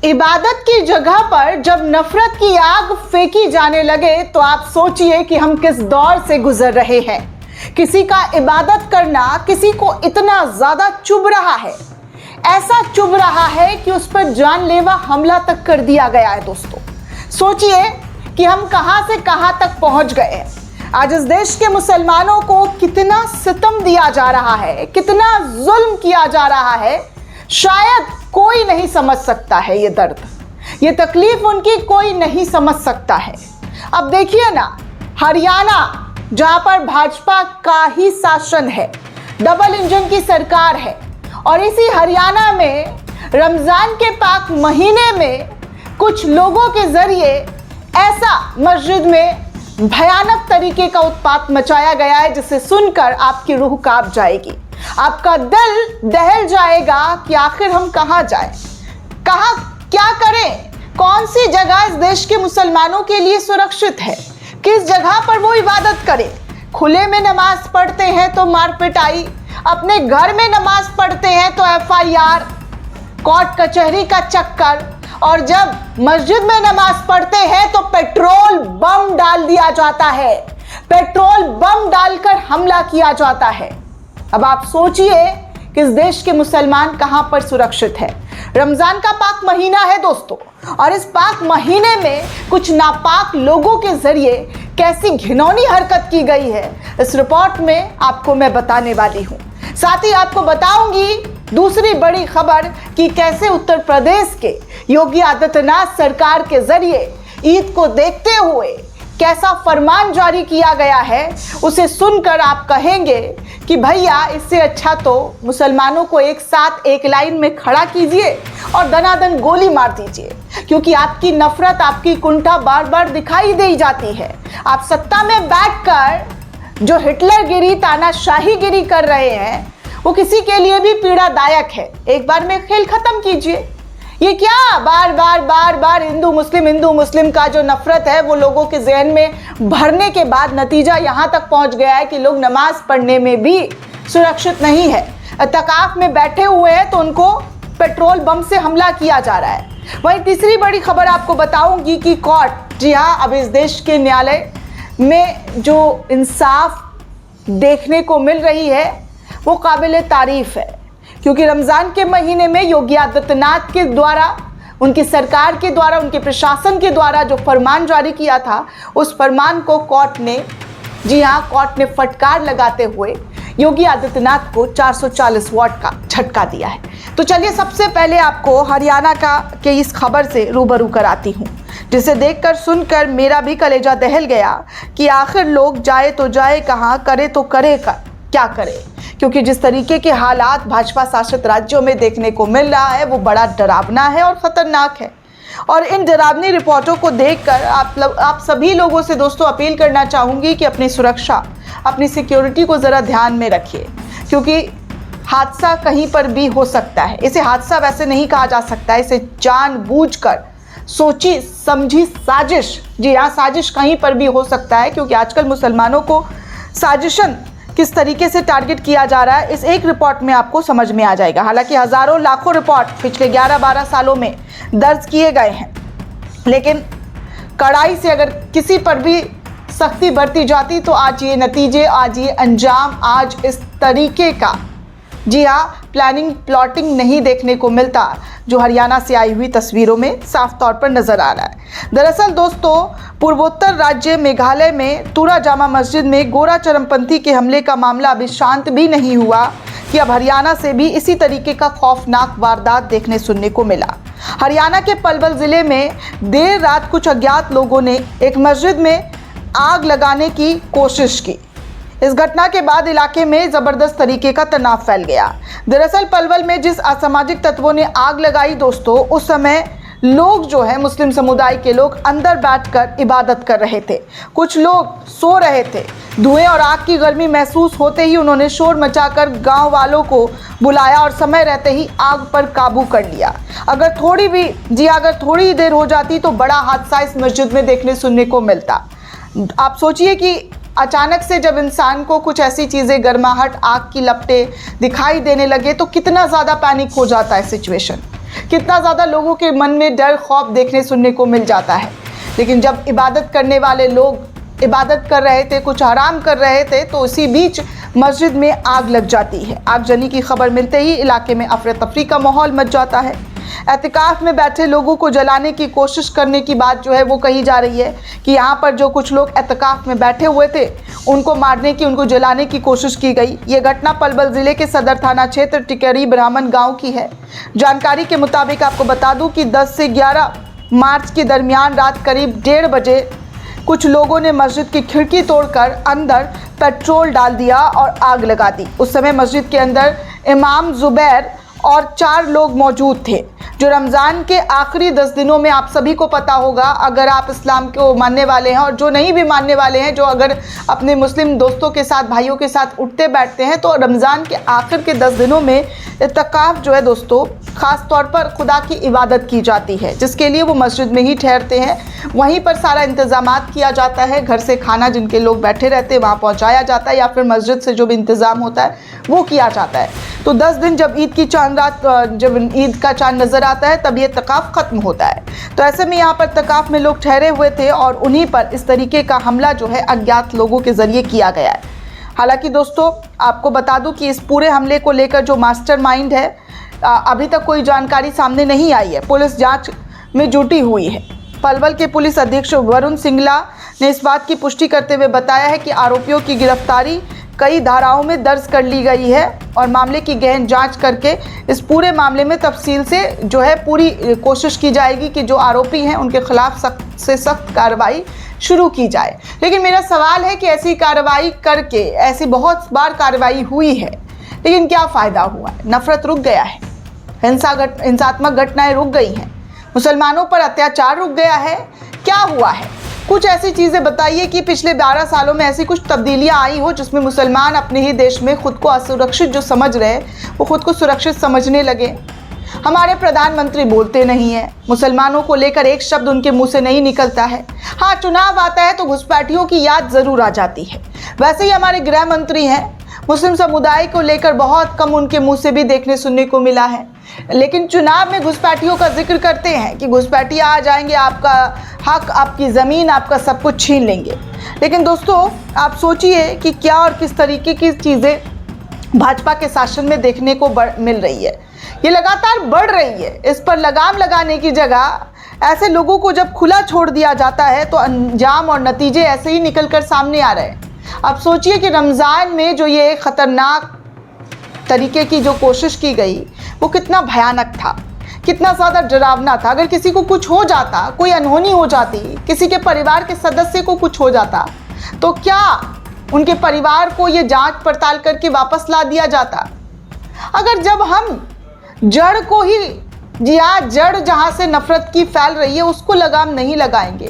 इबादत की जगह पर जब नफरत की आग फेंकी जाने लगे तो आप सोचिए कि हम किस दौर से गुजर रहे हैं। किसी का इबादत करना किसी को इतना ज्यादा चुभ रहा है, ऐसा चुभ रहा है कि उस पर जानलेवा हमला तक कर दिया गया है। दोस्तों सोचिए कि हम कहां से कहां तक पहुंच गए हैं। आज इस देश के मुसलमानों को कितना सितम दिया जा रहा है, कितना जुल्म किया जा रहा है, शायद कोई नहीं समझ सकता है। ये दर्द, ये तकलीफ उनकी कोई नहीं समझ सकता है। अब देखिए ना, हरियाणा जहां पर भाजपा का ही शासन है, डबल इंजन की सरकार है, और इसी हरियाणा में रमजान के पाक महीने में कुछ लोगों के जरिए ऐसा मस्जिद में भयानक तरीके का उत्पात मचाया गया है जिसे सुनकर आपकी रूह कांप जाएगी, आपका दिल दहल जाएगा कि आखिर हम कहां जाएं, कहां क्या करें, कौन सी जगह इस देश के मुसलमानों के लिए सुरक्षित है, किस जगह पर वो इबादत करें। खुले में नमाज पढ़ते हैं तो मार पिटाई, अपने घर में नमाज पढ़ते हैं तो FIR, कोर्ट कचहरी का चक्कर, और जब मस्जिद में नमाज पढ़ते हैं तो पेट्रोल बम डाल दिया जाता है, पेट्रोल बम डालकर हमला किया जाता है। अब आप सोचिए कि इस देश के मुसलमान कहां पर सुरक्षित है। रमजान का पाक महीना है दोस्तों, और इस पाक महीने में कुछ नापाक लोगों के जरिए कैसी घिनौनी हरकत की गई है, इस रिपोर्ट में आपको मैं बताने वाली हूं। साथ ही आपको बताऊंगी दूसरी बड़ी खबर कि कैसे उत्तर प्रदेश के योगी आदित्यनाथ सरकार के जरिए ईद को देखते हुए कैसा फरमान जारी किया गया है। उसे सुनकर आप कहेंगे कि भैया इससे अच्छा तो मुसलमानों को एक साथ एक लाइन में खड़ा कीजिए और दनादन गोली मार दीजिए, क्योंकि आपकी नफरत, आपकी कुंठा बार बार दिखाई दे जाती है। आप सत्ता में बैठकर जो हिटलरगिरी, तानाशाहीगिरी कर रहे हैं वो किसी के लिए भी पीड़ादायक है। एक बार में खेल खत्म कीजिए। ये क्या बार बार हिंदू मुस्लिम का जो नफरत है वो लोगों के जहन में भरने के बाद नतीजा यहाँ तक पहुँच गया है कि लोग नमाज पढ़ने में भी सुरक्षित नहीं है। इत्तेकाफ में बैठे हुए हैं तो उनको पेट्रोल बम से हमला किया जा रहा है। वहीं तीसरी बड़ी खबर आपको बताऊंगी कि कोर्ट, जी हाँ, अब इस देश के न्यायालय में जो इंसाफ देखने को मिल रही है वो काबिल तारीफ है, क्योंकि रमज़ान के महीने में योगी आदित्यनाथ के द्वारा, उनकी सरकार के द्वारा, उनके प्रशासन के द्वारा जो फरमान जारी किया था, उस फरमान को कोर्ट ने, जी हाँ, कोर्ट ने फटकार लगाते हुए योगी आदित्यनाथ को 440 वॉट का झटका दिया है। तो चलिए सबसे पहले आपको हरियाणा के इस खबर से रूबरू कराती हूँ, जिसे देखकर सुनकर मेरा भी कलेजा दहल गया कि आखिर लोग जाए तो जाए कहाँ, करे तो करे क्या करे, क्योंकि जिस तरीके के हालात भाजपा शासित राज्यों में देखने को मिल रहा है वो बड़ा डरावना है और ख़तरनाक है। और इन डरावनी रिपोर्टों को देखकर आप सभी लोगों से दोस्तों अपील करना चाहूँगी कि अपनी सुरक्षा, अपनी सिक्योरिटी को ज़रा ध्यान में रखिए, क्योंकि हादसा कहीं पर भी हो सकता है। इसे हादसा वैसे नहीं कहा जा सकता है, इसे जानबूझकर सोची समझी साजिश, जी हाँ, साजिश कहीं पर भी हो सकता है, क्योंकि आजकल मुसलमानों को साजिशन किस तरीके से टारगेट किया जा रहा है इस एक रिपोर्ट में आपको समझ में आ जाएगा। हालांकि हज़ारों लाखों रिपोर्ट पिछले 11-12 सालों में दर्ज किए गए हैं, लेकिन कड़ाई से अगर किसी पर भी सख्ती बरती जाती तो आज ये नतीजे, आज ये अंजाम, आज इस तरीके का, जी हाँ, प्लाटिंग नहीं देखने को मिलता जो हरियाणा से आई हुई तस्वीरों में साफ तौर पर नजर आ रहा है। दरअसल दोस्तों, पूर्वोत्तर राज्य मेघालय में तुरा जामा मस्जिद में गोरा चरमपंथी के हमले का मामला अभी शांत भी नहीं हुआ कि अब हरियाणा से भी इसी तरीके का खौफनाक वारदात देखने सुनने को मिला। हरियाणा के पलवल जिले में देर रात कुछ अज्ञात लोगों ने एक मस्जिद में आग लगाने की कोशिश की। इस घटना के बाद इलाके में जबरदस्त तरीके का तनाव फैल गया। दरअसल पलवल में जिस असामाजिक तत्वों ने आग लगाई दोस्तों, उस समय लोग जो है, मुस्लिम समुदाय के लोग अंदर बैठकर इबादत कर रहे थे। कुछ लोग सो रहे थे। धुएं और आग की गर्मी महसूस होते ही उन्होंने शोर मचाकर गांव वालों को बुलाया और समय रहते ही आग पर काबू कर लिया। अगर थोड़ी ही देर हो जाती तो बड़ा हादसा इस मस्जिद में देखने सुनने को मिलता। आप सोचिए कि अचानक से जब इंसान को कुछ ऐसी चीज़ें, गर्माहट, आग की लपटें दिखाई देने लगे तो कितना ज़्यादा पैनिक हो जाता है सिचुएशन। कितना ज़्यादा लोगों के मन में डर खौफ देखने सुनने को मिल जाता है। लेकिन जब इबादत करने वाले लोग इबादत कर रहे थे, कुछ आराम कर रहे थे, तो उसी बीच मस्जिद में आग लग जाती है। आगजनी की खबर मिलते ही इलाके में अफरा तफरी का माहौल मच जाता है। एहतिकाफ में बैठे लोगों को जलाने की कोशिश करने की बात जो है वो कही जा रही है कि यहाँ पर जो कुछ लोग एहतिकाफ में बैठे हुए थे उनको मारने की, उनको जलाने की कोशिश की गई। ये घटना पलवल ज़िले के सदर थाना क्षेत्र टिकरी ब्राह्मण गांव की है। जानकारी के मुताबिक आपको बता दूं कि 10 से 11 मार्च के दरमियान रात करीब 1:30 बजे कुछ लोगों ने मस्जिद की खिड़की तोड़कर अंदर पेट्रोल डाल दिया और आग लगा दी। उस समय मस्जिद के अंदर इमाम जुबैर और 4 लोग मौजूद थे। जो रमज़ान के आखिरी 10 दिनों में आप सभी को पता होगा, अगर आप इस्लाम को मानने वाले हैं और जो नहीं भी मानने वाले हैं, जो अगर अपने मुस्लिम दोस्तों के साथ, भाइयों के साथ उठते बैठते हैं, तो रमज़ान के आखिर के 10 दिनों में इत्तिकाफ़ जो है दोस्तों ख़ास तौर पर खुदा की इबादत की जाती है, जिसके लिए वो मस्जिद में ही ठहरते हैं। वहीं पर सारा इंतज़ामात किया जाता है। घर से खाना जिनके लोग बैठे रहते हैं वहाँ पहुँचाया जाता है, या फिर मस्जिद से जो भी इंतज़ाम होता है वो किया जाता है। तो 10 दिन जब ईद की चांद रात, जब ईद का चांद नज़र आता है, तब ये इत्तिकाफ़ ख़त्म होता है। तो ऐसे में यहाँ पर इत्तिकाफ़ में लोग ठहरे हुए थे और उन्हीं पर इस तरीके का हमला जो है अज्ञात लोगों के ज़रिए किया गया है। हालांकि दोस्तों आपको बता दूं कि इस पूरे हमले को लेकर जो मास्टरमाइंड है, अभी तक कोई जानकारी सामने नहीं आई है। पुलिस जांच में जुटी हुई है। पलवल के पुलिस अधीक्षक वरुण सिंगला ने इस बात की पुष्टि करते हुए बताया है कि आरोपियों की गिरफ्तारी कई धाराओं में दर्ज कर ली गई है और मामले की गहन जांच करके इस पूरे मामले में तफसील से जो है पूरी कोशिश की जाएगी कि जो आरोपी हैं उनके खिलाफ सख्त से सख्त कार्रवाई शुरू की जाए। लेकिन मेरा सवाल है कि ऐसी कार्रवाई करके, ऐसी बहुत बार कार्रवाई हुई है, लेकिन क्या फ़ायदा हुआ है? नफ़रत रुक गया है, हिंसात्मक घटनाएं रुक गई हैं, मुसलमानों पर अत्याचार रुक गया है, क्या हुआ है? कुछ ऐसी चीज़ें बताइए कि पिछले 12 सालों में ऐसी कुछ तब्दीलियां आई हो जिसमें मुसलमान अपने ही देश में खुद को असुरक्षित जो समझ रहे वो खुद को सुरक्षित समझने लगे। हमारे प्रधानमंत्री बोलते नहीं हैं, मुसलमानों को लेकर एक शब्द उनके मुंह से नहीं निकलता है। हाँ, चुनाव आता है तो घुसपैठियों की याद ज़रूर आ जाती है। वैसे ही हमारे गृह मंत्री हैं, मुस्लिम समुदाय को लेकर बहुत कम उनके मुंह से भी देखने सुनने को मिला है, लेकिन चुनाव में घुसपैठियों का जिक्र करते हैं कि घुसपैठिया आ जाएंगे, आपका हक, आपकी ज़मीन, आपका सब कुछ छीन लेंगे। लेकिन दोस्तों आप सोचिए कि क्या और किस तरीके की चीज़ें भाजपा के शासन में देखने को मिल रही है। ये लगातार बढ़ रही है। इस पर लगाम लगाने की जगह ऐसे लोगों को जब खुला छोड़ दिया जाता है तो अंजाम और नतीजे ऐसे ही निकल कर सामने आ रहे हैं। अब सोचिए कि रमज़ान में जो ये खतरनाक तरीके की जो कोशिश की गई वो कितना भयानक था, कितना ज़्यादा डरावना था। अगर किसी को कुछ हो जाता, कोई अनहोनी हो जाती, किसी के परिवार के सदस्य को कुछ हो जाता, तो क्या उनके परिवार को ये जांच पड़ताल करके वापस ला दिया जाता? अगर जब हम जड़ को ही, जड़ जहाँ से नफरत की फैल रही है उसको लगाम नहीं लगाएंगे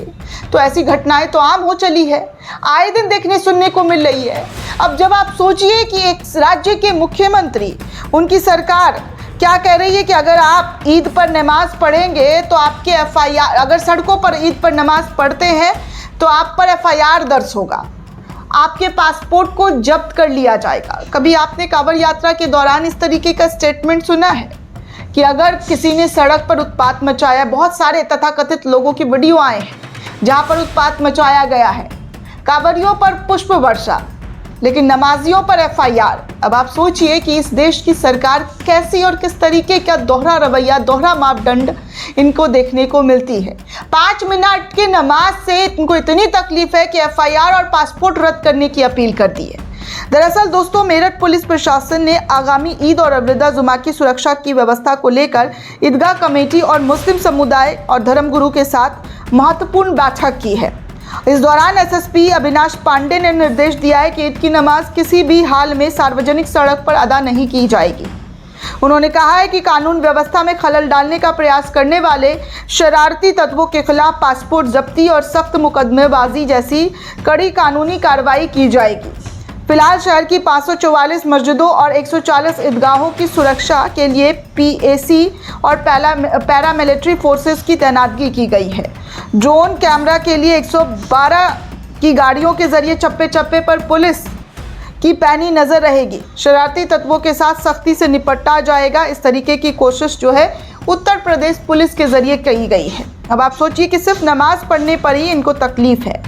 तो ऐसी घटनाएं तो आम हो चली है, आए दिन देखने सुनने को मिल रही है। अब जब आप सोचिए कि एक राज्य के मुख्यमंत्री, उनकी सरकार क्या कह रही है कि अगर आप ईद पर नमाज पढ़ेंगे तो आपके एफआईआर, अगर सड़कों पर ईद पर नमाज पढ़ते हैं तो आप पर एफआईआर दर्ज होगा, आपके पासपोर्ट को जब्त कर लिया जाएगा। कभी आपने कांवड़ यात्रा के दौरान इस तरीके का स्टेटमेंट सुना है कि अगर किसी ने सड़क पर उत्पात मचाया, बहुत सारे तथाकथित लोगों की वीडियो आए हैं जहां पर उत्पात मचाया गया है, कांवड़ियों पर पुष्प वर्षा, लेकिन नमाजियों पर एफआईआर। अब आप सोचिए कि इस देश की सरकार कैसी और किस तरीके का दोहरा रवैया, दोहरा मापदंड इनको देखने को मिलती है। 5 मिनट की नमाज से इनको इतनी तकलीफ है कि एफआईआर और पासपोर्ट रद्द करने की अपील कर दी है। दरअसल दोस्तों मेरठ पुलिस प्रशासन ने आगामी ईद और अलविदा जुमा की सुरक्षा की व्यवस्था को लेकर ईदगाह कमेटी और मुस्लिम समुदाय और धर्मगुरु के साथ महत्वपूर्ण बैठक की है। इस दौरान एसएसपी अविनाश पांडे ने निर्देश दिया है कि ईद की नमाज किसी भी हाल में सार्वजनिक सड़क पर अदा नहीं की जाएगी। उन्होंने कहा है कि कानून व्यवस्था में खलल डालने का प्रयास करने वाले शरारती तत्वों के खिलाफ पासपोर्ट जब्ती और सख्त मुकदमेबाजी जैसी कड़ी कानूनी कार्रवाई की जाएगी। फिलहाल शहर की 544 मस्जिदों और 140 ईदगाहों की सुरक्षा के लिए पीएसी और पैरामिलिट्री फोर्सेस की तैनातगी की गई है। ड्रोन कैमरा के लिए 112 की गाड़ियों के जरिए चप्पे चप्पे पर पुलिस की पैनी नज़र रहेगी। शरारती तत्वों के साथ सख्ती से निपटा जाएगा। इस तरीके की कोशिश जो है उत्तर प्रदेश पुलिस के जरिए की गई है। अब आप सोचिए कि सिर्फ नमाज पढ़ने पर ही इनको तकलीफ है,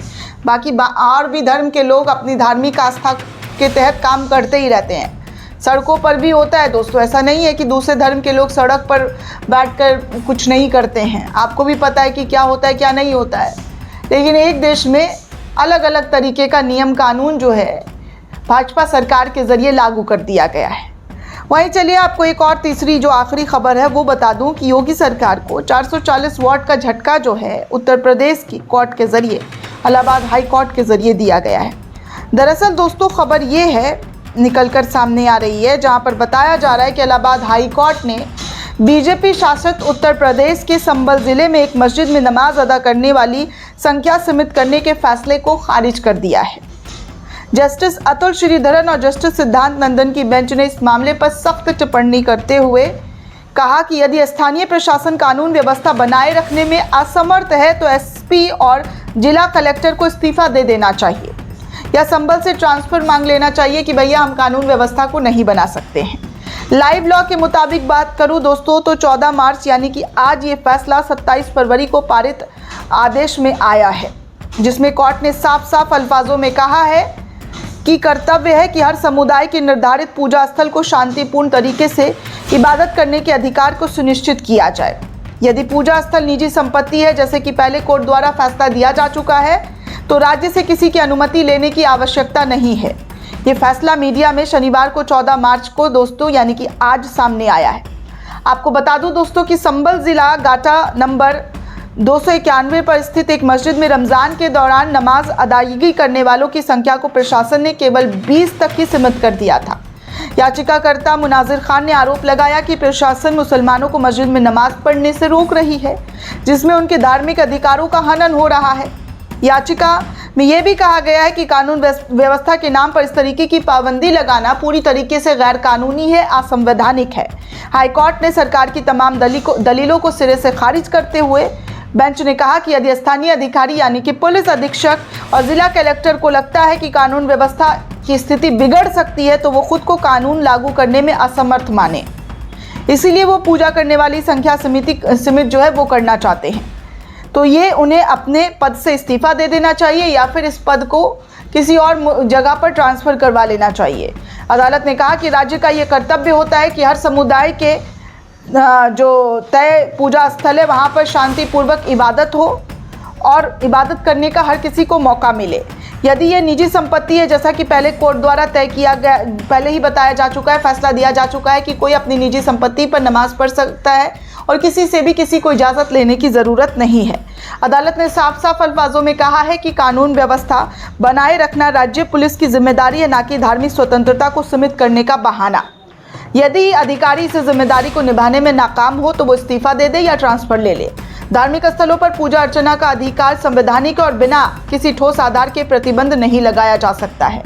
बाकी और भी धर्म के लोग अपनी धार्मिक आस्था के तहत काम करते ही रहते हैं। सड़कों पर भी होता है दोस्तों, ऐसा नहीं है कि दूसरे धर्म के लोग सड़क पर बैठकर कुछ नहीं करते हैं। आपको भी पता है कि क्या होता है क्या नहीं होता है, लेकिन एक देश में अलग अलग तरीके का नियम कानून जो है भाजपा सरकार के ज़रिए लागू कर दिया गया है। वहीं चलिए आपको एक और तीसरी जो आखिरी खबर है वो बता दूं कि योगी सरकार को 440 वॉट का झटका जो है उत्तर प्रदेश की कोर्ट के ज़रिए, इलाहाबाद हाई कोर्ट के ज़रिए दिया गया है। दरअसल दोस्तों खबर ये है निकलकर सामने आ रही है, जहां पर बताया जा रहा है कि इलाहाबाद हाई कोर्ट ने बीजेपी शासित उत्तर प्रदेश के संबल जिले में एक मस्जिद में नमाज अदा करने वाली संख्या सीमित करने के फैसले को खारिज कर दिया है। जस्टिस अतुल श्रीधरन और जस्टिस सिद्धांत नंदन की बेंच ने इस मामले पर सख्त टिप्पणी करते हुए कहा कि यदि स्थानीय प्रशासन कानून व्यवस्था बनाए रखने में असमर्थ है तो एसपी और जिला कलेक्टर को इस्तीफा दे देना चाहिए या संबल से ट्रांसफर मांग लेना चाहिए कि भैया हम कानून व्यवस्था को नहीं बना सकते हैं। लाइव लॉ के मुताबिक बात करूं दोस्तों तो 14 मार्च यानी कि आज ये फैसला 27 फरवरी को पारित आदेश में आया है, जिसमें कोर्ट ने साफ साफ अल्फाजों में कहा है कि कर्तव्य है कि हर समुदाय के निर्धारित पूजा स्थल को शांतिपूर्ण तरीके से इबादत करने के अधिकार को सुनिश्चित किया जाए। यदि पूजा स्थल निजी संपत्ति है, जैसे कि पहले कोर्ट द्वारा फैसला दिया जा चुका है, तो राज्य से किसी की अनुमति लेने की आवश्यकता नहीं है। ये फैसला मीडिया में शनिवार को 14 मार्च को दोस्तों यानी कि आज सामने आया है। आपको बता दूं दोस्तों कि संबल जिला गाटा नंबर 291 पर स्थित एक मस्जिद में रमज़ान के दौरान नमाज अदायगी करने वालों की संख्या को प्रशासन ने केवल 20 तक ही सीमित कर दिया था। याचिकाकर्ता मुनाजिर खान ने आरोप लगाया कि प्रशासन मुसलमानों को मस्जिद में नमाज पढ़ने से रोक रही है, जिसमें उनके धार्मिक अधिकारों का हनन हो रहा है। याचिका में यह भी कहा गया है कि कानून व्यवस्था के नाम पर इस तरीके की पाबंदी लगाना पूरी तरीके से गैर कानूनी है, असंवैधानिक है। हाईकोर्ट ने सरकार की तमाम दलीलों को सिरे से खारिज करते हुए बेंच ने कहा कि यदि स्थानीय अधिकारी यानी कि पुलिस अधीक्षक और जिला कलेक्टर को लगता है कि कानून व्यवस्था की स्थिति बिगड़ सकती है तो वो खुद को कानून लागू करने में असमर्थ माने, इसीलिए वो पूजा करने वाली संख्या सीमित जो है वो करना चाहते हैं, तो ये उन्हें अपने पद से इस्तीफा दे देना चाहिए या फिर इस पद को किसी और जगह पर ट्रांसफ़र करवा लेना चाहिए। अदालत ने कहा कि राज्य का ये कर्तव्य होता है कि हर समुदाय के जो तय पूजा स्थल है वहाँ पर शांतिपूर्वक इबादत हो और इबादत करने का हर किसी को मौका मिले। यदि ये निजी संपत्ति है, जैसा कि पहले कोर्ट द्वारा तय किया गया, पहले ही बताया जा चुका है, फैसला दिया जा चुका है कि कोई अपनी निजी संपत्ति पर नमाज पढ़ सकता है और किसी से भी किसी को इजाज़त लेने की ज़रूरत नहीं है। अदालत ने साफ साफ अल्फाजों में कहा है कि कानून व्यवस्था बनाए रखना राज्य पुलिस की जिम्मेदारी है, ना कि धार्मिक स्वतंत्रता को सीमित करने का बहाना। यदि अधिकारी इस जिम्मेदारी को निभाने में नाकाम हो तो वो इस्तीफा दे दे या ट्रांसफर ले ले। धार्मिक स्थलों पर पूजा अर्चना का अधिकार संवैधानिक और बिना किसी ठोस आधार के प्रतिबंध नहीं लगाया जा सकता है।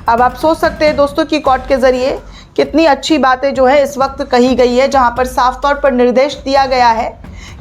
अब आप सोच सकते हैं दोस्तों कि कोर्ट के जरिए कितनी अच्छी बातें जो है इस वक्त कही गई है, जहां पर साफ तौर पर निर्देश दिया गया है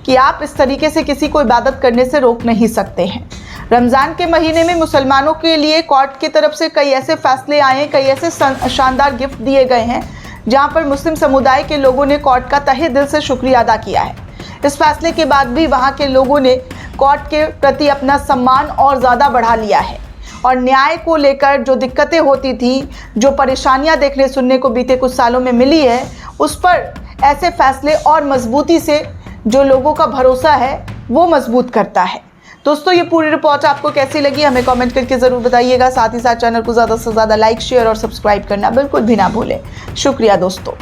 कि आप इस तरीके से किसी को इबादत करने से रोक नहीं सकते हैं। रमज़ान के महीने में मुसलमानों के लिए कोर्ट की तरफ से कई ऐसे फैसले आए हैं, कई ऐसे शानदार गिफ्ट दिए गए हैं, जहां पर मुस्लिम समुदाय के लोगों ने कोर्ट का तहे दिल से शुक्रिया अदा किया है। इस फैसले के बाद भी वहां के लोगों ने कोर्ट के प्रति अपना सम्मान और ज़्यादा बढ़ा लिया है और न्याय को लेकर जो दिक्कतें होती थी, जो परेशानियां देखने सुनने को बीते कुछ सालों में मिली है, उस पर ऐसे फैसले और मजबूती से जो लोगों का भरोसा है वो मजबूत करता है। दोस्तों ये पूरी रिपोर्ट आपको कैसी लगी हमें कमेंट करके ज़रूर बताइएगा। साथ ही साथ चैनल को ज़्यादा से ज़्यादा लाइक, शेयर और सब्सक्राइब करना बिल्कुल भी ना भूलें। शुक्रिया दोस्तों।